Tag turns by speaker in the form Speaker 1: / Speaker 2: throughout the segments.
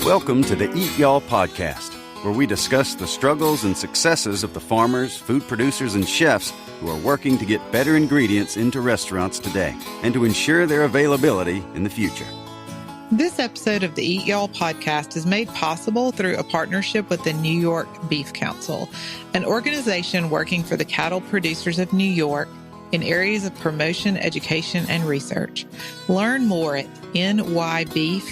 Speaker 1: Welcome to the Eat Y'all podcast, where we discuss the struggles and successes of the farmers, food producers, and chefs who are working to get better ingredients into restaurants today and to ensure their availability in the future.
Speaker 2: This episode of the Eat Y'all podcast is made possible through a partnership with the New York Beef Council, an organization working for the cattle producers of New York in areas of promotion, education, and research. Learn more at nybeef.org.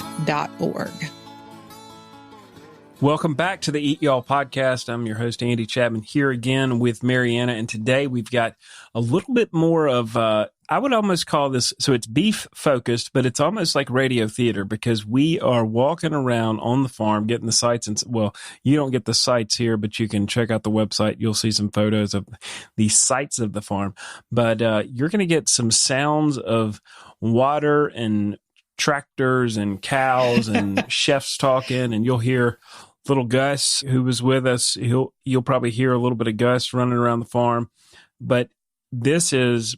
Speaker 3: Welcome back to the Eat Y'all podcast. I'm your host, Andy Chapman, here again with Mariana. And today we've got a little bit more of, I would almost call this, so it's beef focused, but it's almost like radio theater because we are walking around on the farm, getting the sights. And well, you don't get the sights here, but you can check out the website. You'll see some photos of the sights of the farm. But you're going to get some sounds of water and tractors and cows and chefs talking, and you'll hear little Gus, who was with us. You'll probably hear a little bit of Gus running around the farm. But this is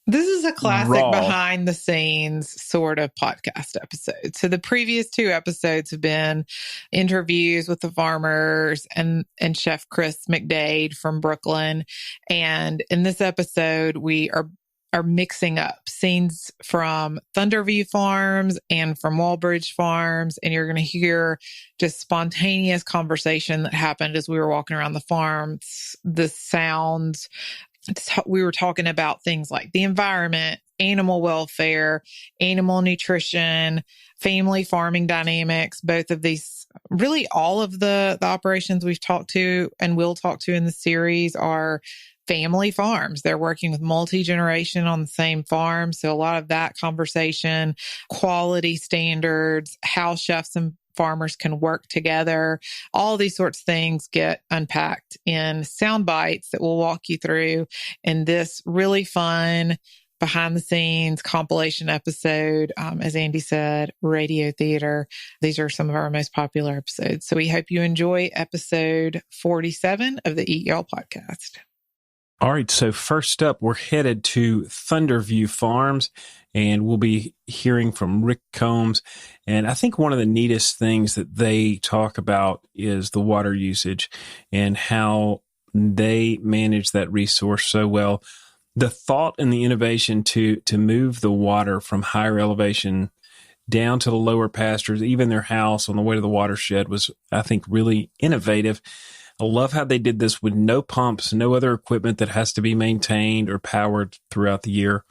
Speaker 3: a classic
Speaker 2: raw, behind the scenes sort of podcast episode. So the previous two episodes have been interviews with the farmers and Chef Chris McDade from Brooklyn. And in this episode, we are mixing up scenes from Thunderview Farms and from Walbridge Farms. And you're going to hear just spontaneous conversation that happened as we were walking around the farm. The sounds, we were talking about things like the environment, animal welfare, animal nutrition, family farming dynamics. Both of these, really all of the operations we've talked to and will talk to in the series are family farms. They're working with multi-generation on the same farm. So a lot of that conversation, quality standards, how chefs and farmers can work together, all these sorts of things get unpacked in sound bites that we'll walk you through in this really fun behind the scenes compilation episode. As Andy said, radio theater. These are some of our most popular episodes. So we hope you enjoy episode 47 of the Eat Y'all podcast.
Speaker 3: All right, so first up, we're headed to Thunderview Farms, and we'll be hearing from Rick Combs. And I think one of the neatest things that they talk about is the water usage and how they manage that resource so well. The thought and the innovation to move the water from higher elevation down to the lower pastures, even their house on the way to the watershed was, I think, really innovative. I love how they did this with no pumps, no other equipment that has to be maintained or powered throughout the year.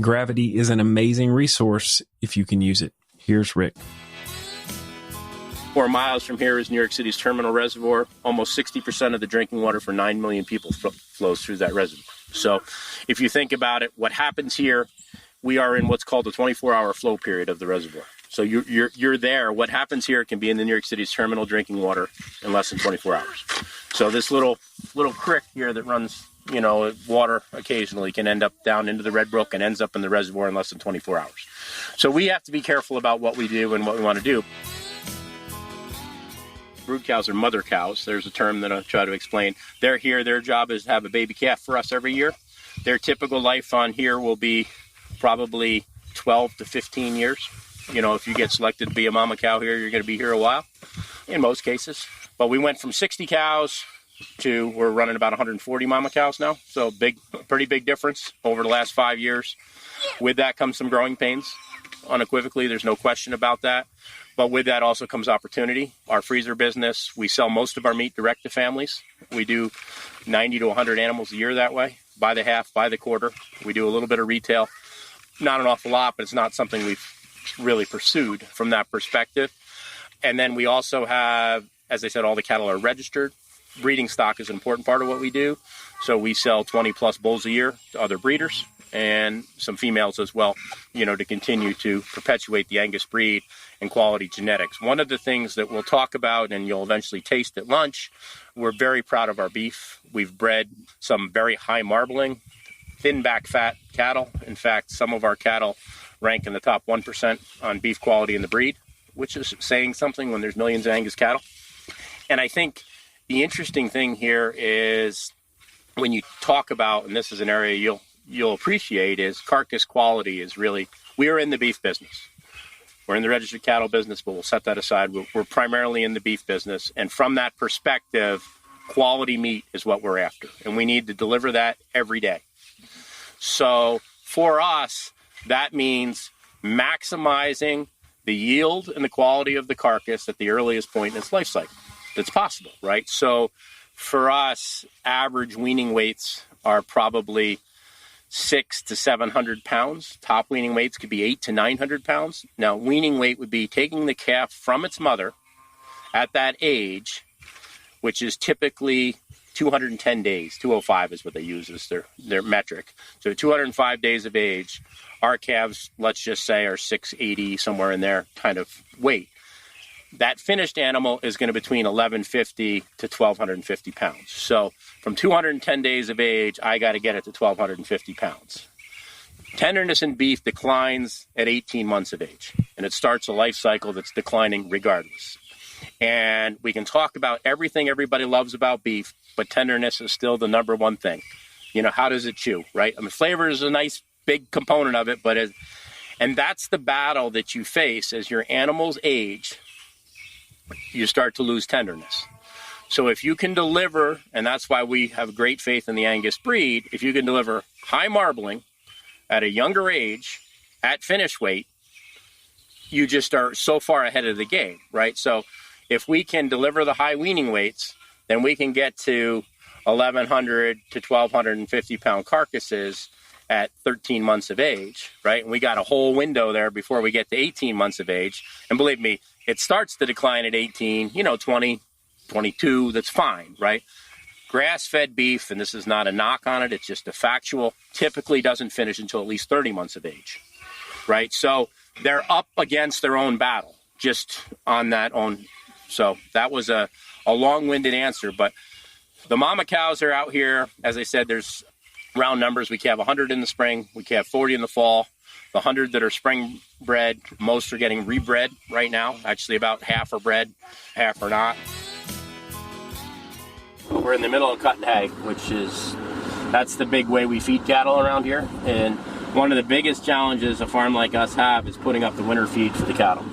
Speaker 3: Gravity is an amazing resource if you can use it. Here's Rick.
Speaker 4: 4 miles from here is New York City's Terminal Reservoir. Almost 60% of the drinking water for 9 million people flows through that reservoir. So if you think about it, what happens here, we are in what's called the 24-hour flow period of the reservoir. So you're there. What happens here can be in the New York City's terminal drinking water in less than 24 hours. So this little creek here that runs, water occasionally can end up down into the Red Brook and ends up in the reservoir in less than 24 hours. So we have to be careful about what we do and what we want to do. Brood cows are mother cows. There's a term that I'll try to explain. They're here. Their job is to have a baby calf for us every year. Their typical life on here will be probably 12 to 15 years. If you get selected to be a mama cow here, you're going to be here a while, in most cases. But we went from 60 cows to we're running about 140 mama cows now. So pretty big difference over the last 5 years. With that comes some growing pains. Unequivocally, there's no question about that. But with that also comes opportunity. Our freezer business, we sell most of our meat direct to families. We do 90 to 100 animals a year that way, by the half, by the quarter. We do a little bit of retail. Not an awful lot, but it's not something we've really pursued from that perspective. And then we also have, as I said, all the cattle are registered. Breeding stock is an important part of what we do. So we sell 20 plus bulls a year to other breeders and some females as well, to continue to perpetuate the Angus breed and quality genetics. One of the things that we'll talk about and you'll eventually taste at lunch, we're very proud of our beef. We've bred some very high marbling, thin back fat cattle. In fact, some of our cattle rank in the top 1% on beef quality in the breed, which is saying something when there's millions of Angus cattle. And I think the interesting thing here is when you talk about, and this is an area you'll appreciate, is carcass quality is really, we are in the beef business. We're in the registered cattle business, but we'll set that aside. We're primarily in the beef business. And from that perspective, quality meat is what we're after. And we need to deliver that every day. So for us, that means maximizing the yield and the quality of the carcass at the earliest point in its life cycle that's possible, right? So for us, average weaning weights are probably 600 to 700 pounds. Top weaning weights could be 800 to 900 pounds. Now, weaning weight would be taking the calf from its mother at that age, which is typically 210 days. 205 is what they use as their metric. So 205 days of age, our calves, let's just say, are 680, somewhere in there kind of weight. That finished animal is going to be between 1150 to 1250 pounds. So from 210 days of age, I got to get it to 1250 pounds. Tenderness in beef declines at 18 months of age, and it starts a life cycle that's declining regardless. And we can talk about everything everybody loves about beef, but tenderness is still the number one thing. You know, how does it chew, right? I mean, flavor is a nice big component of it, and that's the battle that you face as your animals age. You start to lose tenderness. So if you can deliver, and that's why we have great faith in the Angus breed, if you can deliver high marbling at a younger age at finish weight, you just are so far ahead of the game, right? So if we can deliver the high weaning weights, then we can get to 1,100 to 1,250 pound carcasses at 13 months of age, right? And we got a whole window there before we get to 18 months of age. And believe me, it starts to decline at 18, 20, 22, that's fine, right? Grass-fed beef, and this is not a knock on it, it's just a factual, typically doesn't finish until at least 30 months of age, right? So they're up against their own battle, just on that own. So that was a long-winded answer, but the mama cows are out here. As I said, there's round numbers. We can have 100 in the spring. We can have 40 in the fall. The 100 that are spring bred, most are getting rebred right now. Actually, about half are bred, half are not. We're in the middle of cutting hay, that's the big way we feed cattle around here. And one of the biggest challenges a farm like us have is putting up the winter feed for the cattle,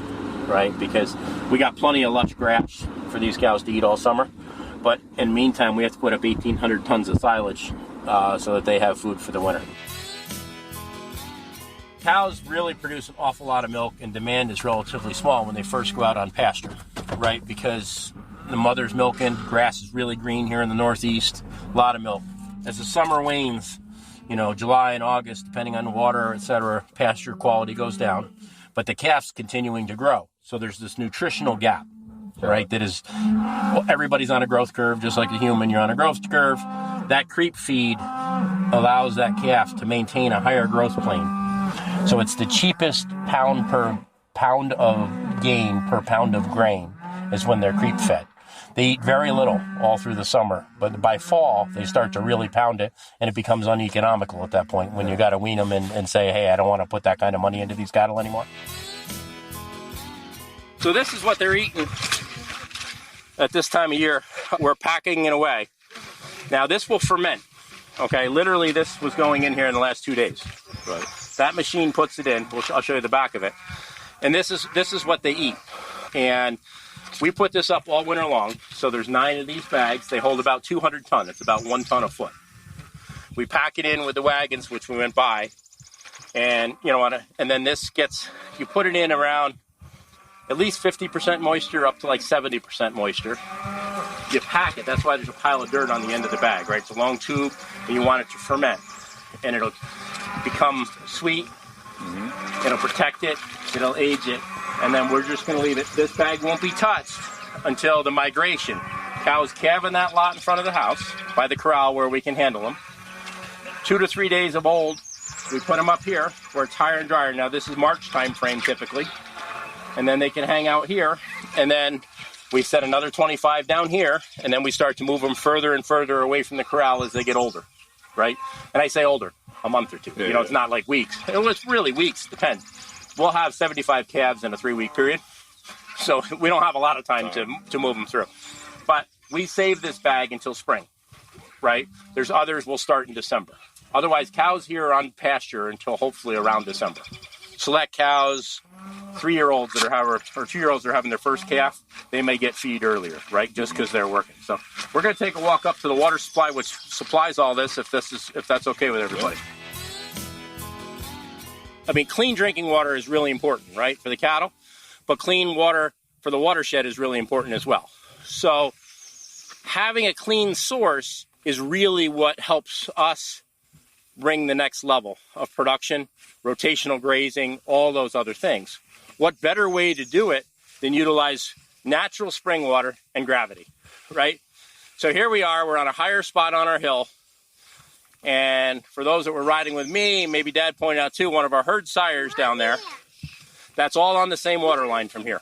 Speaker 4: right? Because we got plenty of lush grass for these cows to eat all summer. But in the meantime, we have to put up 1,800 tons of silage so that they have food for the winter. Cows really produce an awful lot of milk, and demand is relatively small when they first go out on pasture, right? Because the mother's milking, grass is really green here in the Northeast, a lot of milk. As the summer wanes, July and August, depending on the water, etc., pasture quality goes down, but the calf's continuing to grow. So there's this nutritional gap, right? That is, everybody's on a growth curve, just like a human, you're on a growth curve. That creep feed allows that calf to maintain a higher growth plane. So it's the cheapest pound per pound of gain per pound of grain is when they're creep fed. They eat very little all through the summer, but by fall, they start to really pound it, and it becomes uneconomical at that point when you got to wean them and say, hey, I don't want to put that kind of money into these cattle anymore. So this is what they're eating at this time of year. We're packing it away. Now this will ferment, okay? Literally this was going in here in the last 2 days. Right. That machine puts it in. I'll show you the back of it. And this is what they eat. And we put this up all winter long. So there's 9 of these bags. They hold about 200 tons. It's about 1 ton a foot. We pack it in with the wagons, which we went by. And, and then you put it in around at least 50% moisture up to like 70% moisture. You pack it. That's why there's a pile of dirt on the end of the bag, right? It's a long tube, and you want it to ferment. And it'll become sweet. Mm-hmm. It'll protect it. It'll age it. And then we're just going to leave it. This bag won't be touched until the migration. Cows calving that lot in front of the house by the corral where we can handle them. 2 to 3 days of old. We put them up here where it's higher and drier. Now this is March time frame typically. And then they can hang out here. And then we set another 25 down here. And then we start to move them further and further away from the corral as they get older. Right? And I say older, a month or two. Yeah, it's not like weeks. It's really weeks, depends. We'll have 75 calves in a 3-week period. So we don't have a lot of time to move them through. But we save this bag until spring, right? There's others we'll start in December. Otherwise, cows here are on pasture until hopefully around December. select cows, 3-year-olds that are or 2-year-olds that are having their first calf, they may get feed earlier, right? Just because they're working. So we're going to take a walk up to the water supply, which supplies all this, if that's okay with everybody. I mean, clean drinking water is really important, right, for the cattle, but clean water for the watershed is really important as well. So having a clean source is really what helps us bring the next level of production, rotational grazing, all those other things. What better way to do it than utilize natural spring water and gravity, right? So here we are, we're on a higher spot on our hill. And for those that were riding with me, maybe Dad pointed out too, one of our herd sires down there, that's all on the same water line from here.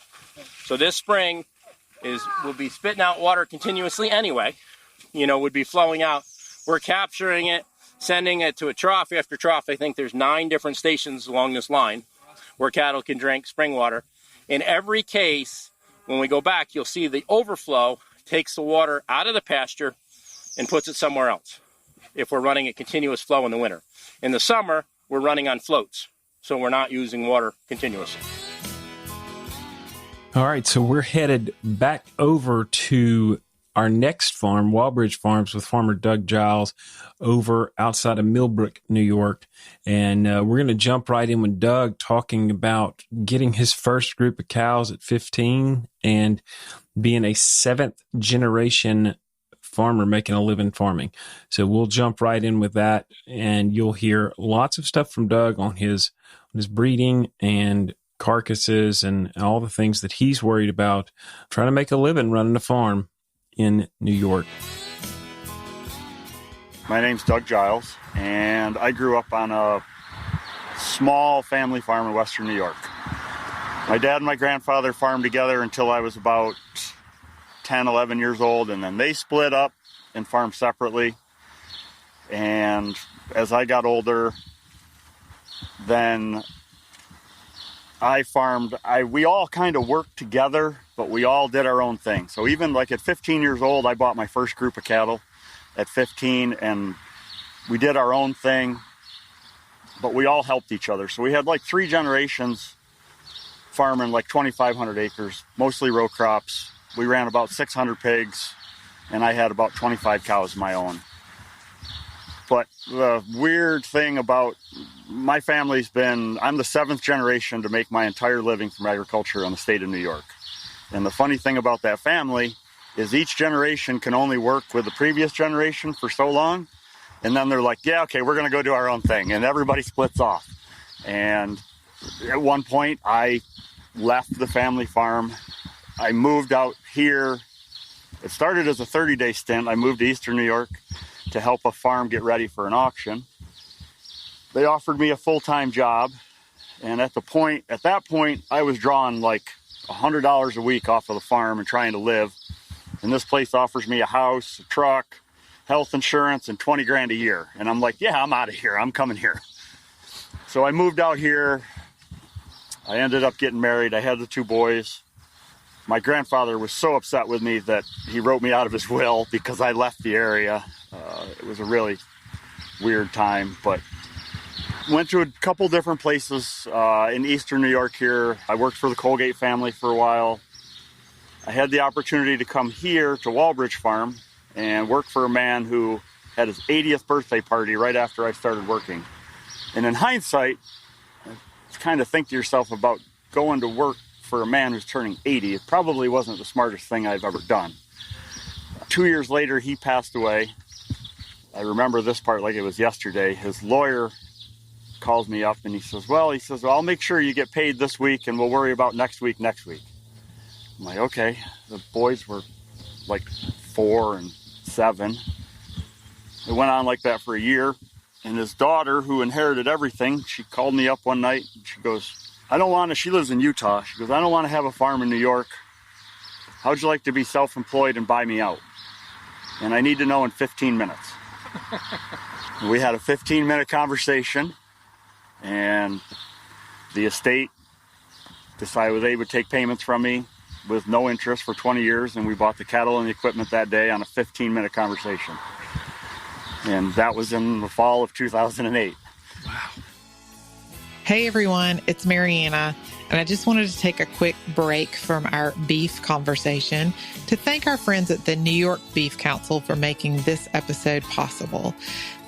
Speaker 4: So this spring will be spitting out water continuously anyway, would be flowing out. We're capturing it, sending it to a trough after trough. I think there's 9 different stations along this line where cattle can drink spring water. In every case, when we go back, you'll see the overflow takes the water out of the pasture and puts it somewhere else if we're running a continuous flow in the winter. In the summer, we're running on floats, so we're not using water continuously.
Speaker 3: All right, so we're headed back over to our next farm, Walbridge Farms, with farmer Doug Giles over outside of Millbrook, New York. And we're going to jump right in with Doug talking about getting his first group of cows at 15 and being a 7th generation farmer making a living farming. So we'll jump right in with that, and you'll hear lots of stuff from Doug on his breeding and carcasses and all the things that he's worried about trying to make a living running a farm in New York.
Speaker 5: My name's Doug Giles, and I grew up on a small family farm in western New York. My dad and my grandfather farmed together until I was about 10, 11 years old, and then they split up and farmed separately. And as I got older, then I farmed. We all kind of worked together, but we all did our own thing. So even like at 15 years old, I bought my first group of cattle at 15, and we did our own thing, but we all helped each other. So we had like 3 generations farming like 2,500 acres, mostly row crops. We ran about 600 pigs, and I had about 25 cows of my own. But the weird thing about my family's been, I'm the 7th generation to make my entire living from agriculture in the state of New York. And the funny thing about that family is each generation can only work with the previous generation for so long. And then they're like, yeah, okay, we're going to go do our own thing. And everybody splits off. And at one point, I left the family farm. I moved out here. It started as a 30-day stint. I moved to eastern New York to help a farm get ready for an auction. They offered me a full-time job, and at that point, I was drawing like $100 a week off of the farm and trying to live. And this place offers me a house, a truck, health insurance, and 20 grand a year. And I'm like, yeah, I'm out of here. I'm coming here. So I moved out here. I ended up getting married. I had the 2 boys. My grandfather was so upset with me that he wrote me out of his will because I left the area. It was a really weird time, but went to a couple different places in eastern New York here. I worked for the Colgate family for a while. I had the opportunity to come here to Walbridge Farm and work for a man who had his 80th birthday party right after I started working. And in hindsight, you kind of think to yourself about going to work for a man who's turning 80. It probably wasn't the smartest thing I've ever done. 2 years later, he passed away. I remember this part like it was yesterday. His lawyer calls me up and he says, well, I'll make sure you get paid this week and we'll worry about next week. I'm like, okay. The boys were like 4 and 7. It went on like that for a year. And his daughter, who inherited everything, she called me up one night and she goes, she lives in Utah. She goes, I don't want to have a farm in New York. How'd you like to be self-employed and buy me out? And I need to know in 15 minutes. We had a 15-minute conversation, and the estate decided they would take payments from me with no interest for 20 years, and we bought the cattle and the equipment that day on a 15-minute conversation. And that was in the fall of 2008.
Speaker 3: Wow.
Speaker 2: Hey everyone, it's Mariana, and I just wanted to take a quick break from our beef conversation to thank our friends at the New York Beef Council for making this episode possible.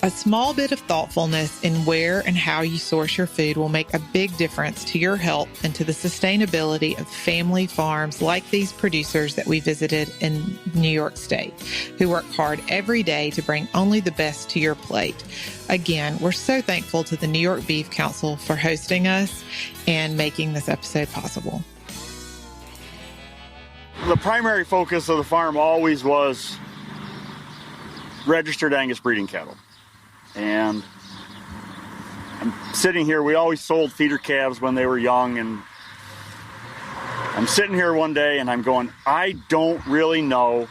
Speaker 2: A small bit of thoughtfulness in where and how you source your food will make a big difference to your health and to the sustainability of family farms like these producers that we visited in New York State, who work hard every day to bring only the best to your plate. Again, we're so thankful to the New York Beef Council for hosting us and making this episode possible.
Speaker 5: The primary focus of the farm always was registered Angus breeding cattle. And I'm sitting here, we always sold feeder calves when they were young, and I'm sitting here one day and I'm going, I don't really know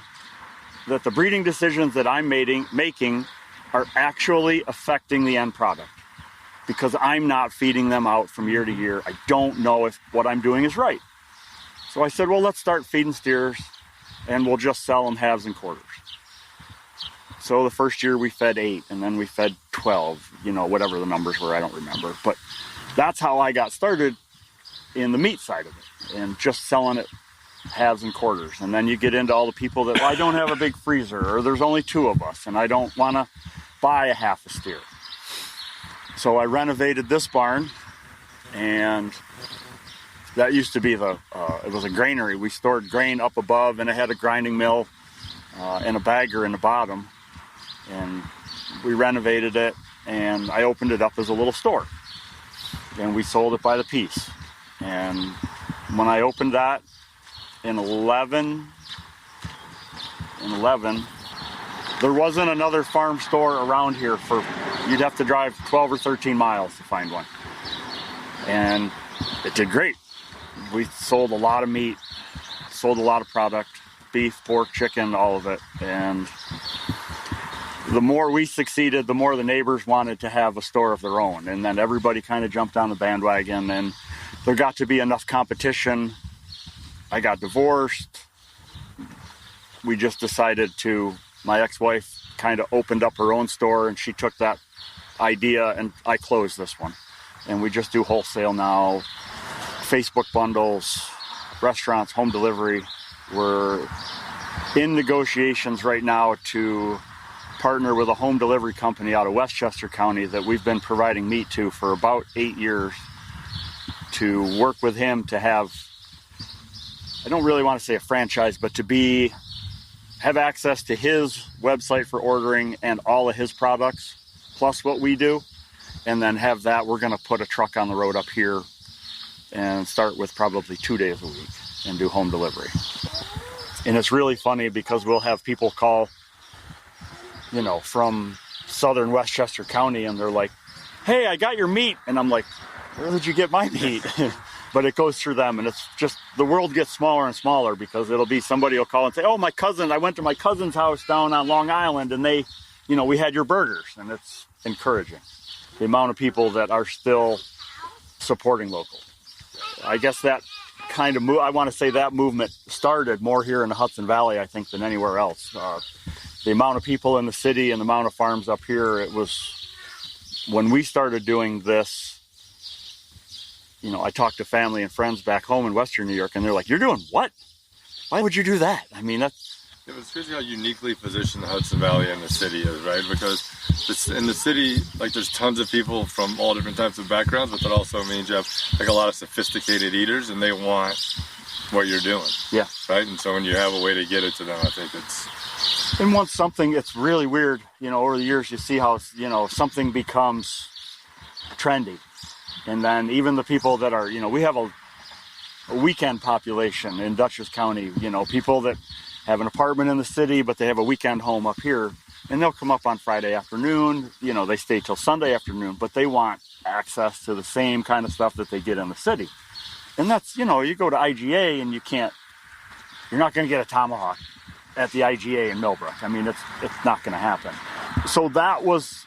Speaker 5: that the breeding decisions that I'm making are actually affecting the end product, because I'm not feeding them out from year to year. I don't know if what I'm doing is right. So I said, well, let's start feeding steers and we'll just sell them halves and quarters. So the first year we fed 8, and then we fed 12, whatever the numbers were, I don't remember. But that's how I got started in the meat side of it, and just selling it halves and quarters. And then you get into all the people that, well, I don't have a big freezer, or there's only 2 of us, and I don't want to buy a half a steer. So I renovated this barn, and that used to be it was a granary. We stored grain up above, and it had a grinding mill and a bagger in the bottom. And we renovated it, and I opened it up as a little store. And we sold it by the piece. And when I opened that in 11, there wasn't another farm store around here you'd have to drive 12 or 13 miles to find one. And it did great. We sold a lot of meat, sold a lot of product, beef, pork, chicken, all of it. And the more we succeeded, the more the neighbors wanted to have a store of their own. And then everybody kind of jumped on the bandwagon, and there got to be enough competition. I got divorced. We just decided my ex-wife kind of opened up her own store, and she took that idea, and I closed this one. And we just do wholesale now, Facebook bundles, restaurants, home delivery. We're in negotiations right now to partner with a home delivery company out of Westchester County that we've been providing meat to for about 8 years, to work with him to have, I don't really want to say a franchise, but to have access to his website for ordering and all of his products, plus what we do. And then have that, we're going to put a truck on the road up here and start with probably 2 days a week and do home delivery. And it's really funny because we'll have people call, from southern Westchester County, and they're like, hey, I got your meat. And I'm like, where did you get my meat? But it goes through them, and it's just, the world gets smaller and smaller, because it'll be somebody will call and say, oh, I went to my cousin's house down on Long Island, and they, we had your burgers. And it's encouraging, the amount of people that are still supporting local. I guess that kind of I want to say that movement started more here in the Hudson Valley, I think, than anywhere else. The amount of people in the city and the amount of farms up here, it was, when we started doing this, I talked to family and friends back home in Western New York, and they're like, you're doing what? Why would you do that? I mean, that's...
Speaker 6: Yeah, it's crazy how uniquely positioned the Hudson Valley and the city is, right? Because in the city, there's tons of people from all different types of backgrounds, but that also means you have a lot of sophisticated eaters, and they want what you're doing.
Speaker 5: Yeah.
Speaker 6: Right? And so when you have a way to get it to them, I think it's...
Speaker 5: And once something, it's really weird, over the years you see how, something becomes trendy. And then even the people that are, we have a weekend population in Dutchess County, people that have an apartment in the city, but they have a weekend home up here, and they'll come up on Friday afternoon, they stay till Sunday afternoon, but they want access to the same kind of stuff that they get in the city. And that's, you go to IGA and you're not going to get a tomahawk at the IGA in Millbrook. I mean, it's not going to happen. So that was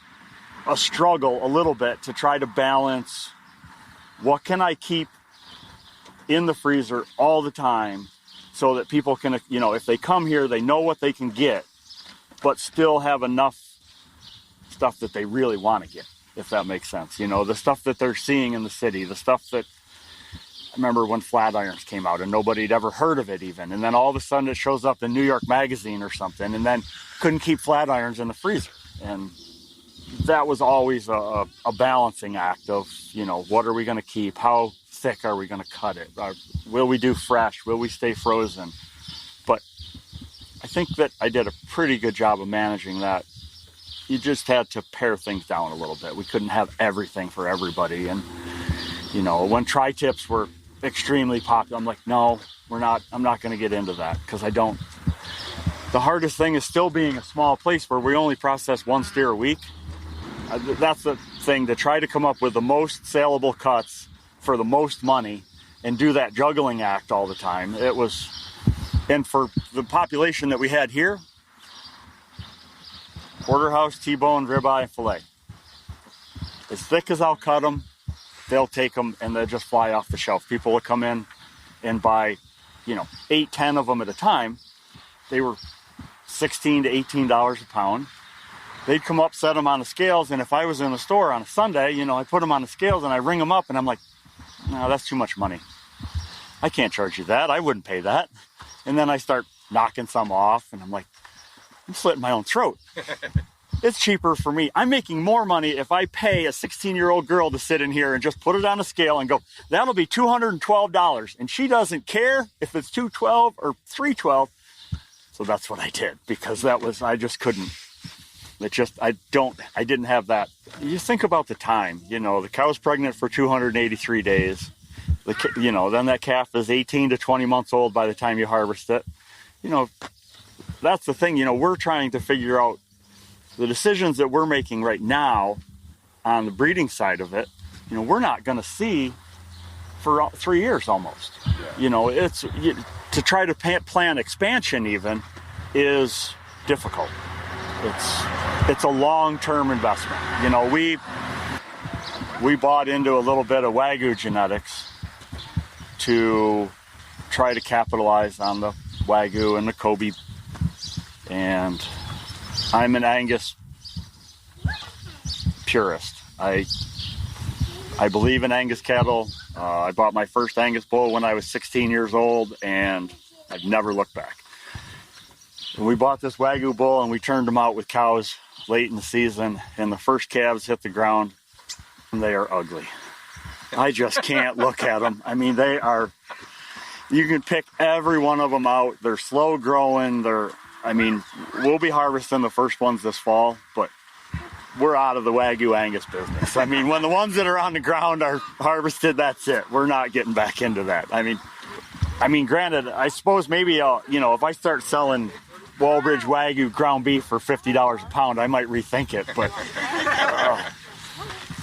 Speaker 5: a struggle a little bit to try to balance, what can I keep in the freezer all the time so that people can, if they come here, they know what they can get, but still have enough stuff that they really want to get. if that makes sense. You know, the stuff that they're seeing in the city, the stuff that, I remember when flat irons came out and nobody had ever heard of it even. And then all of a sudden it shows up in New York Magazine or something, and then couldn't keep flat irons in the freezer. And that was always a balancing act of, you know, what are we going to keep? How thick are we going to cut it? Will we do fresh? Will we stay frozen? But I think that I did a pretty good job of managing that. You just had to pare things down a little bit. We couldn't have everything for everybody. And, you know, when tri-tips were extremely popular, I'm like, no, I'm not going to get into that, because I don't. The hardest thing is still being a small place where we only process one steer a week. That's the thing, to try to come up with the most saleable cuts for the most money and do that juggling act all the time. It was, and for the population that we had here, porterhouse, T-bone, ribeye, and filet. As thick as I'll cut them, they'll take them and they'll just fly off the shelf. People will come in and buy, you know, 8, 10 of them at a time. They were $16 to $18 a pound. They'd come up, set them on the scales, and if I was in the store on a Sunday, you know, I put them on the scales and I ring them up and I'm like, no, that's too much money. I can't charge you that. I wouldn't pay that. And then I start knocking some off and I'm like, I'm slitting my own throat. It's cheaper for me. I'm making more money if I pay a 16-year-old girl to sit in here and just put it on a scale and go, that'll be $212. And she doesn't care if it's $212 or $312. So that's what I did, because I just couldn't. I didn't have that. You think about the time, you know, the cow's pregnant for 283 days. You know, then that calf is 18 to 20 months old by the time you harvest it. You know, that's the thing, you know, we're trying to figure out the decisions that we're making right now on the breeding side of it. You know, we're not going to see for 3 years almost. Yeah. You know, to try to plan expansion even is difficult. It's a long-term investment. You know, we bought into a little bit of Wagyu genetics to try to capitalize on the Wagyu and the Kobe. And I'm an Angus purist. I believe in Angus cattle. I bought my first Angus bull when I was 16 years old, and I've never looked back. And we bought this Wagyu bull, and we turned them out with cows late in the season, and the first calves hit the ground, and they are ugly. I just can't look at them. I mean, you can pick every one of them out. They're slow growing. We'll be harvesting the first ones this fall, but we're out of the Wagyu Angus business. I mean, when the ones that are on the ground are harvested, that's it. We're not getting back into that. I mean, granted, I suppose maybe, if I start selling Walbridge Wagyu ground beef for $50 a pound, I might rethink it. But,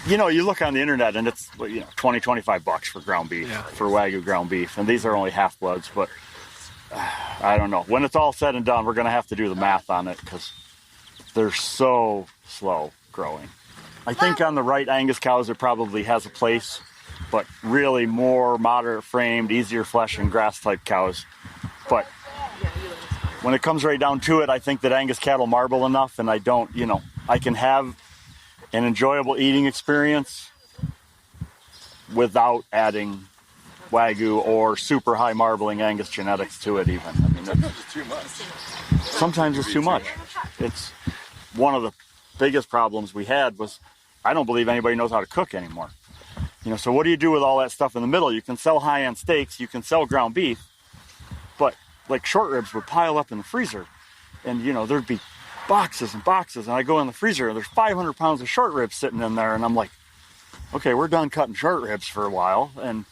Speaker 5: you look on the internet and it's, $20, $25 for ground beef, for Wagyu ground beef. And these are only half-bloods, but I don't know. When it's all said and done, we're going to have to do the math on it because they're so slow growing. I think on the right Angus cows, it probably has a place, but really more moderate framed, easier flesh and grass type cows. But when it comes right down to it, I think that Angus cattle marble enough, and I can have an enjoyable eating experience without adding Wagyu or super high marbling Angus genetics to it even. I mean,
Speaker 6: sometimes it's too much.
Speaker 5: Sometimes it's too much. It's one of the biggest problems we had was I don't believe anybody knows how to cook anymore. So what do you do with all that stuff in the middle? You can sell high-end steaks, you can sell ground beef, but like short ribs would pile up in the freezer, and there'd be boxes and boxes, and I go in the freezer and there's 500 pounds of short ribs sitting in there, and I'm like, okay, we're done cutting short ribs for a while, and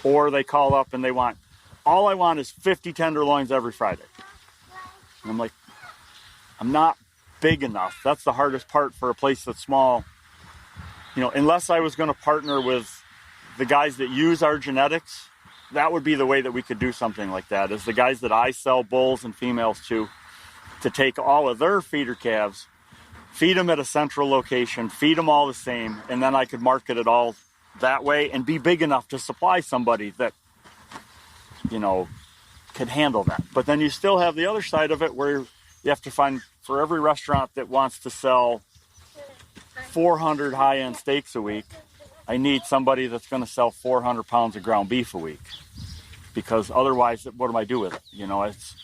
Speaker 5: or they call up and all I want is 50 tenderloins every Friday. And I'm like, I'm not big enough. That's the hardest part for a place that's small. Unless I was going to partner with the guys that use our genetics, that would be the way that we could do something like that, is the guys that I sell bulls and females to take all of their feeder calves, feed them at a central location, feed them all the same, and then I could market it all that way and be big enough to supply somebody that, could handle that. But then you still have the other side of it where you have to find, for every restaurant that wants to sell 400 high-end steaks a week, I need somebody that's going to sell 400 pounds of ground beef a week. Because otherwise, what do I do with it? You know, it's...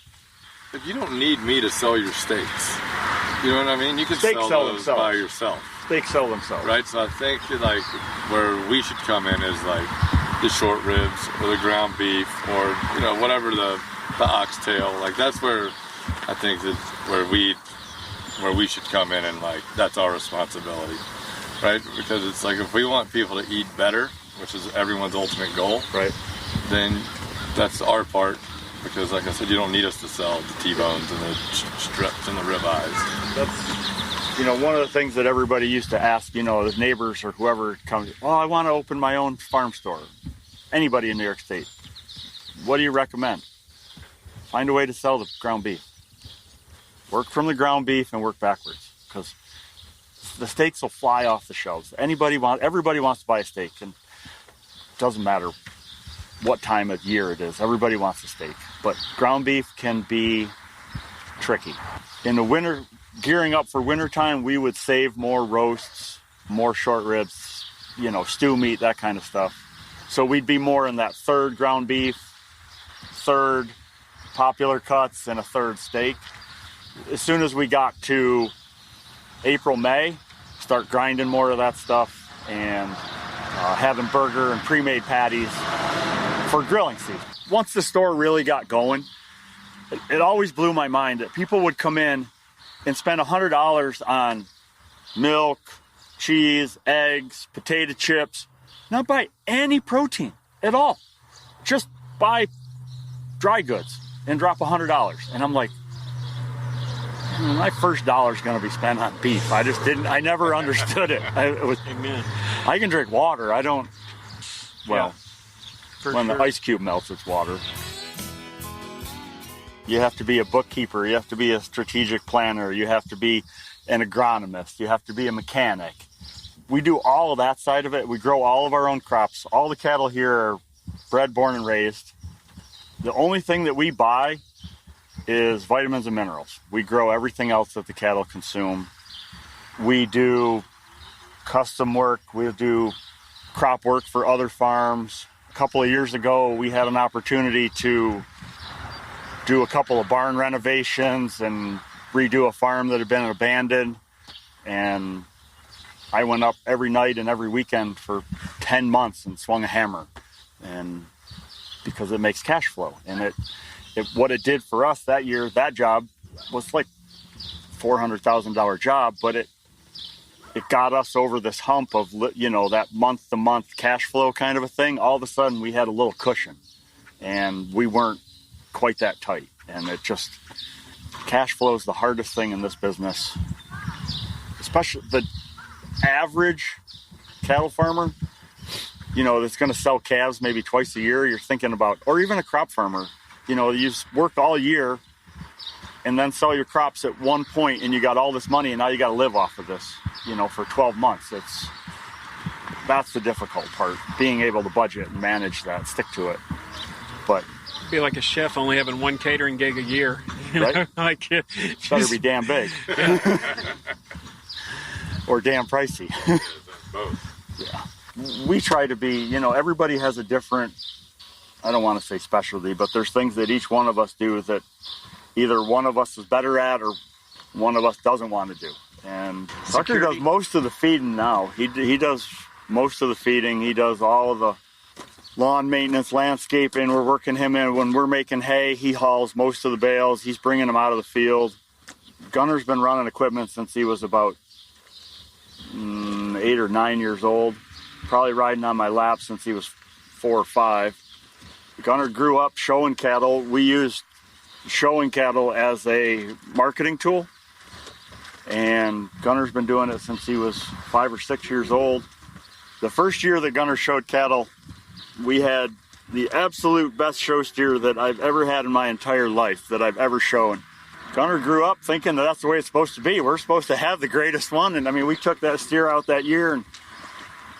Speaker 6: If you don't need me to sell your steaks, you know what I mean? You can sell those by yourself.
Speaker 5: Steaks sell themselves.
Speaker 6: Right, so I think like where we should come in is like the short ribs or the ground beef or, you know, whatever the oxtail. Like that's where I think that where we should come in and like that's our responsibility. Right? Because it's like if we want people to eat better, which is everyone's ultimate goal,
Speaker 5: right,
Speaker 6: then that's our part. Because, like I said, you don't need us to sell the T-bones and the strips and the ribeyes.
Speaker 5: That's, you know, one of the things that everybody used to ask, you know, the neighbors or whoever comes, oh, I want to open my own farm store. Anybody in New York State. What do you recommend? Find a way to sell the ground beef. Work from the ground beef and work backwards. Because the steaks will fly off the shelves. Everybody wants to buy a steak, and it doesn't matter what time of year it is. Everybody wants a steak. But ground beef can be tricky. In the winter, gearing up for winter time, we would save more roasts, more short ribs, you know, stew meat, that kind of stuff. So we'd be more in that third ground beef, third popular cuts, and a third steak. As soon as we got to April, May, start grinding more of that stuff and having burger and pre-made patties for grilling season. Once the store really got going, it always blew my mind that people would come in and spend $100 on milk, cheese, eggs, potato chips, not buy any protein at all. Just buy dry goods and drop $100. And I'm like, my first dollar is going to be spent on beef. I never understood it.
Speaker 3: Amen.
Speaker 5: I can drink water. I don't, well, when
Speaker 3: sure.
Speaker 5: the ice cube melts, it's water. You have to be a bookkeeper. You have to be a strategic planner. You have to be an agronomist. You have to be a mechanic. We do all of that side of it. We grow all of our own crops. All the cattle here are bred, born, and raised. The only thing that we buy is vitamins and minerals. We grow everything else that the cattle consume. We do custom work. We do crop work for other farms. A couple of years ago, we had an opportunity to do a couple of barn renovations and redo a farm that had been abandoned. And I went up every night and every weekend for 10 months and swung a hammer. And because it makes cash flow. And what it did for us that year, that job was like $400,000 job, but it got us over this hump of, you know, that month-to-month cash flow kind of a thing. All of a sudden, we had a little cushion, and we weren't quite that tight. And it just, cash flow is the hardest thing in this business, especially the average cattle farmer, you know, that's going to sell calves maybe twice a year. You're thinking about, or even a crop farmer, you know, you've worked all year and then sell your crops at one point and you got all this money and now you got to live off of this, you know, for 12 months. That's the difficult part, being able to budget and manage that, stick to it. But
Speaker 3: be like a chef only having one catering gig a year.
Speaker 5: Right?
Speaker 3: Like,
Speaker 5: better be damn big. Or damn pricey. Yeah. We try to be, you know, everybody has a different, I don't want to say specialty, but there's things that each one of us do that either one of us is better at or one of us doesn't want to do. And Tucker does most of the feeding now. He does most of the feeding. He does all of the lawn maintenance, landscaping. We're working him in. When we're making hay, he hauls most of the bales. He's bringing them out of the field. Gunner's been running equipment since he was about 8 or 9 years old. Probably riding on my lap since he was 4 or 5. Gunner grew up showing cattle. We used showing cattle as a marketing tool. And Gunner's been doing it since he was 5 or 6 years old. The first year that Gunner showed cattle, we had the absolute best show steer that I've ever had in my entire life, that I've ever shown. Gunner grew up thinking that that's the way it's supposed to be. We're supposed to have the greatest one. And I mean, we took that steer out that year and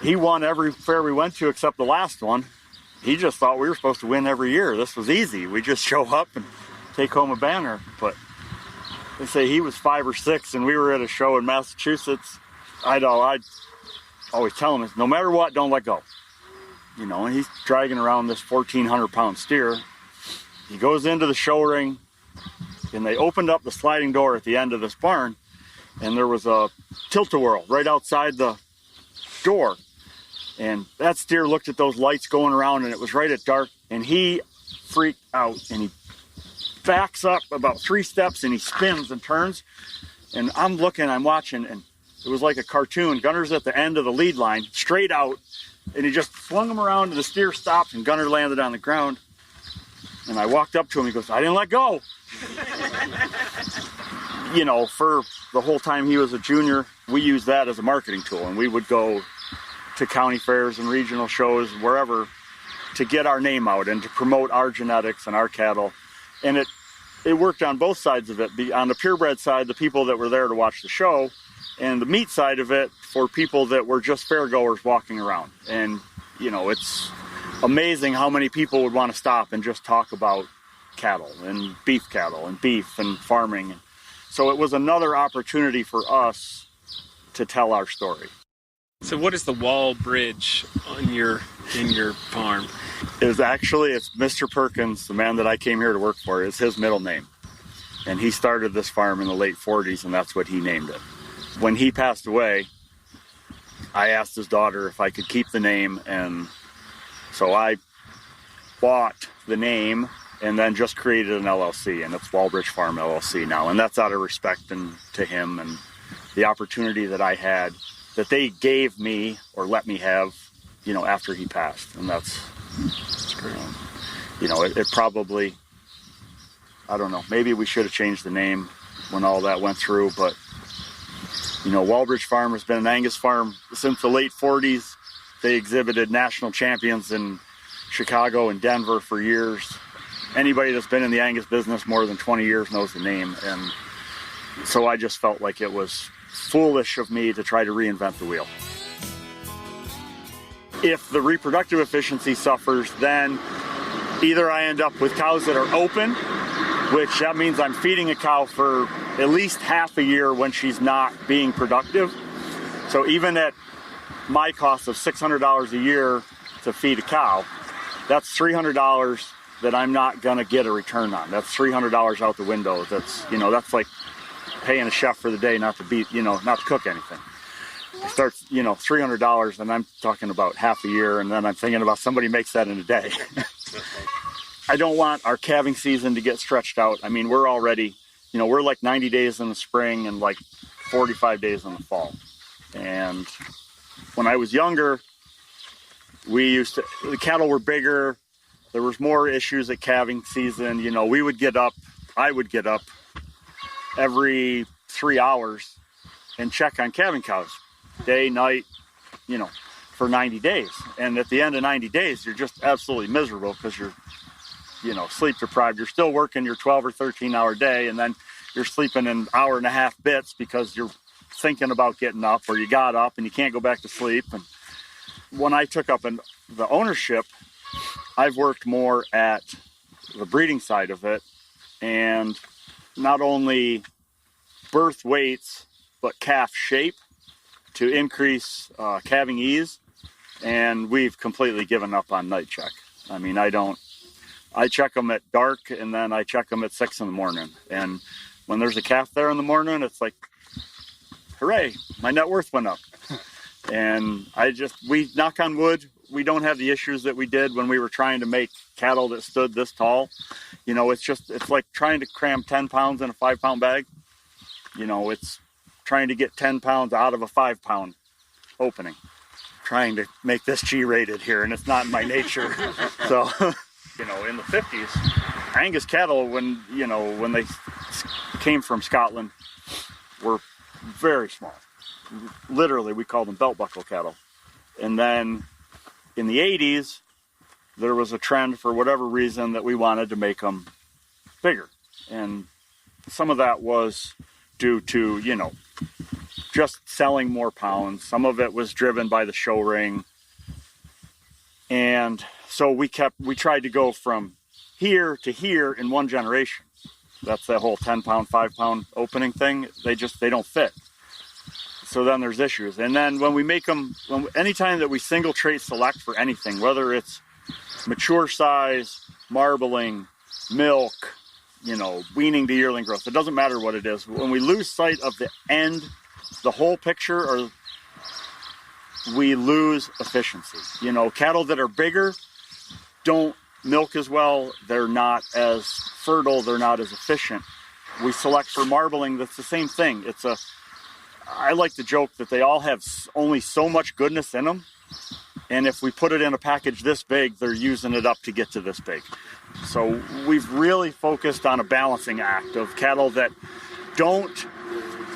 Speaker 5: he won every fair we went to except the last one. He just thought we were supposed to win every year. This was easy. We just show up and take home a banner. But they say he was 5 or 6 and we were at a show in Massachusetts I'd always tell him, no matter what, don't let go. And he's dragging around this 1,400-pound steer. He goes into the show ring, and they opened up the sliding door at the end of this barn, and there was a tilt-a-whirl right outside the door. And that steer looked at those lights going around, and it was right at dark, and he freaked out, and he backs up about 3 steps, and he spins and turns. And I'm watching, and it was like a cartoon. Gunner's at the end of the lead line, straight out, and he just swung him around, and the steer stopped, and Gunner landed on the ground. And I walked up to him, he goes, I didn't let go. For the whole time he was a junior, we used that as a marketing tool, and we would go to county fairs and regional shows, wherever, to get our name out and to promote our genetics and our cattle. And it worked on both sides of it. On the purebred side, the people that were there to watch the show, and the meat side of it for people that were just fairgoers walking around. And, it's amazing how many people would want to stop and just talk about cattle and beef and farming. So it was another opportunity for us to tell our story.
Speaker 3: So what is the Walbridge in your farm?
Speaker 5: It's Mr. Perkins, the man that I came here to work for, is his middle name. And he started this farm in the late 40s, and that's what he named it. When he passed away, I asked his daughter if I could keep the name, and so I bought the name and then just created an LLC, and it's Walbridge Farm LLC now. And that's out of respect to him and the opportunity that I had, that they gave me or let me have, after he passed. And that's great. It probably, I don't know, maybe we should have changed the name when all that went through, but Walbridge Farm has been an Angus farm since the late 40s. They exhibited national champions in Chicago and Denver for years. Anybody that's been in the Angus business more than 20 years knows the name. And so I just felt like it was foolish of me to try to reinvent the wheel. If the reproductive efficiency suffers, then either I end up with cows that are open, which that means I'm feeding a cow for at least half a year when she's not being productive. So even at my cost of $600 a year to feed a cow, that's $300 that I'm not going to get a return on. That's $300 out the window. That's like paying a chef for the day not to cook anything. It starts, $300, and I'm talking about half a year, and then I'm thinking about somebody makes that in a day. I don't want our calving season to get stretched out. I mean, we're already, we're like 90 days in the spring and like 45 days in the fall. And when I was younger, the cattle were bigger. There was more issues at calving season. I would get up every 3 hours and check on calving cows, day, night, for 90 days. And at the end of 90 days, you're just absolutely miserable because you're, sleep deprived. You're still working your 12 or 13 hour day, and then you're sleeping in hour and a half bits because you're thinking about getting up, or you got up and you can't go back to sleep. And when I took up the ownership, I've worked more at the breeding side of it, and not only birth weights, but calf shape to increase calving ease. And we've completely given up on night check. I mean, I check them at dark, and then I check them at 6 in the morning. And when there's a calf there in the morning, it's like, hooray, my net worth went up. And we knock on wood, we don't have the issues that we did when we were trying to make cattle that stood this tall. It's like trying to cram 10 pounds in a 5-pound bag. It's trying to get 10 pounds out of a 5-pound opening. Trying to make this G-rated here, and it's not in my nature. So, in the 50s, Angus cattle, when they came from Scotland, were very small. Literally, we called them belt buckle cattle. And then in the 80s, there was a trend for whatever reason that we wanted to make them bigger. And some of that was due to, just selling more pounds. Some of it was driven by the show ring. And so we tried to go from here to here in one generation. That's that whole 10-pound, 5-pound opening thing. They don't fit. So then there's issues. And then when we make them, anytime that we single trait select for anything, whether it's mature size, marbling, milk, weaning to yearling growth, it doesn't matter what it is. When we lose sight of the end, the whole picture, or we lose efficiency. Cattle that are bigger don't milk as well. They're not as fertile. They're not as efficient. We select for marbling. That's the same thing. I like to joke that they all have only so much goodness in them. And if we put it in a package this big, they're using it up to get to this big. So we've really focused on a balancing act of cattle that don't,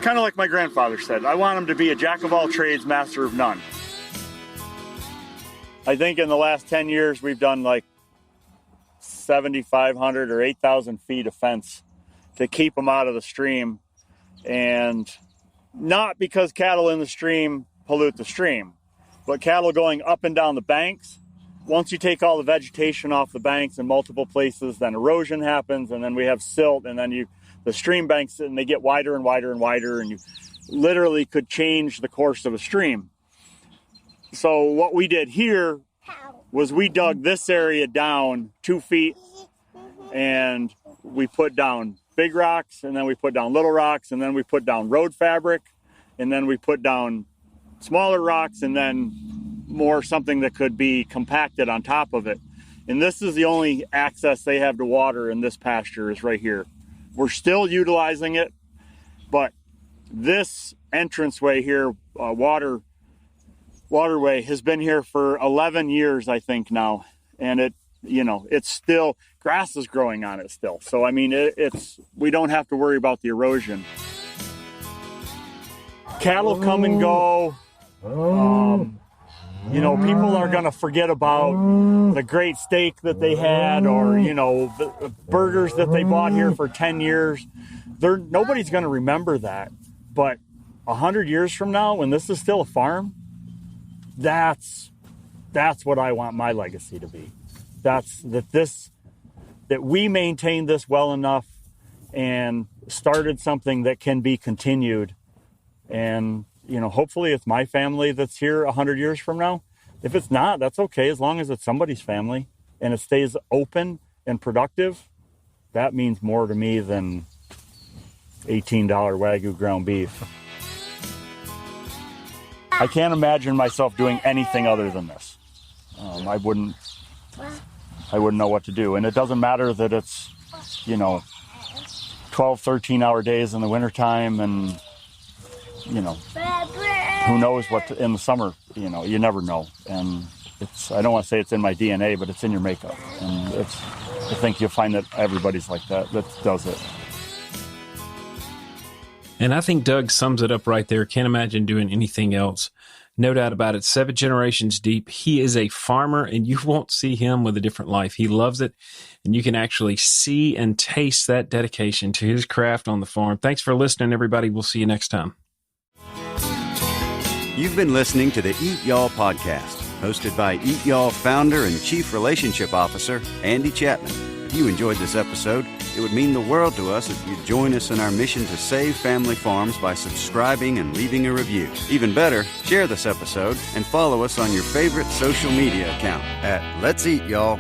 Speaker 5: kind of like my grandfather said, I want them to be a jack of all trades, master of none. I think in the last 10 years, we've done like 7,500 or 8,000 feet of fence to keep them out of the stream. And not because cattle in the stream pollute the stream, but cattle going up and down the banks. Once you take all the vegetation off the banks in multiple places, then erosion happens, and then we have silt, and then the stream banks, and they get wider and wider and wider, and you literally could change the course of a stream. So what we did here was we dug this area down 2 feet, and we put down big rocks, and then we put down little rocks, and then we put down road fabric, and then we put down smaller rocks, and then more something that could be compacted on top of it. And this is the only access they have to water in this pasture is right here. We're still utilizing it, but this entranceway here, waterway, has been here for 11 years, I think now. And it's still, grass is growing on it still. So, I mean, we don't have to worry about the erosion. Cattle come and go. People are going to forget about the great steak that they had, or, the burgers that they bought here for 10 years. Nobody's going to remember that. But 100 years from now, when this is still a farm, that's what I want my legacy to be. That we maintained this well enough and started something that can be continued. And, hopefully it's my family that's here 100 years from now. If it's not, that's okay, as long as it's somebody's family and it stays open and productive. That means more to me than $18 Wagyu ground beef. I can't imagine myself doing anything other than this. I wouldn't know what to do. And it doesn't matter that it's, 12, 13-hour days in the wintertime, and, who knows in the summer, you never know. And I don't want to say it's in my DNA, but it's in your makeup. And I think you'll find that everybody's like that does it.
Speaker 3: And I think Doug sums it up right there. Can't imagine doing anything else. No doubt about it. 7 generations deep. He is a farmer, and you won't see him with a different life. He loves it, and you can actually see and taste that dedication to his craft on the farm. Thanks for listening, everybody. We'll see you next time.
Speaker 1: You've been listening to the Eat Y'all podcast, hosted by Eat Y'all founder and Chief Relationship Officer, Andy Chapman. If you enjoyed this episode, it would mean the world to us if you'd join us in our mission to save family farms by subscribing and leaving a review. Even better, share this episode and follow us on your favorite social media account at Let's Eat Y'all.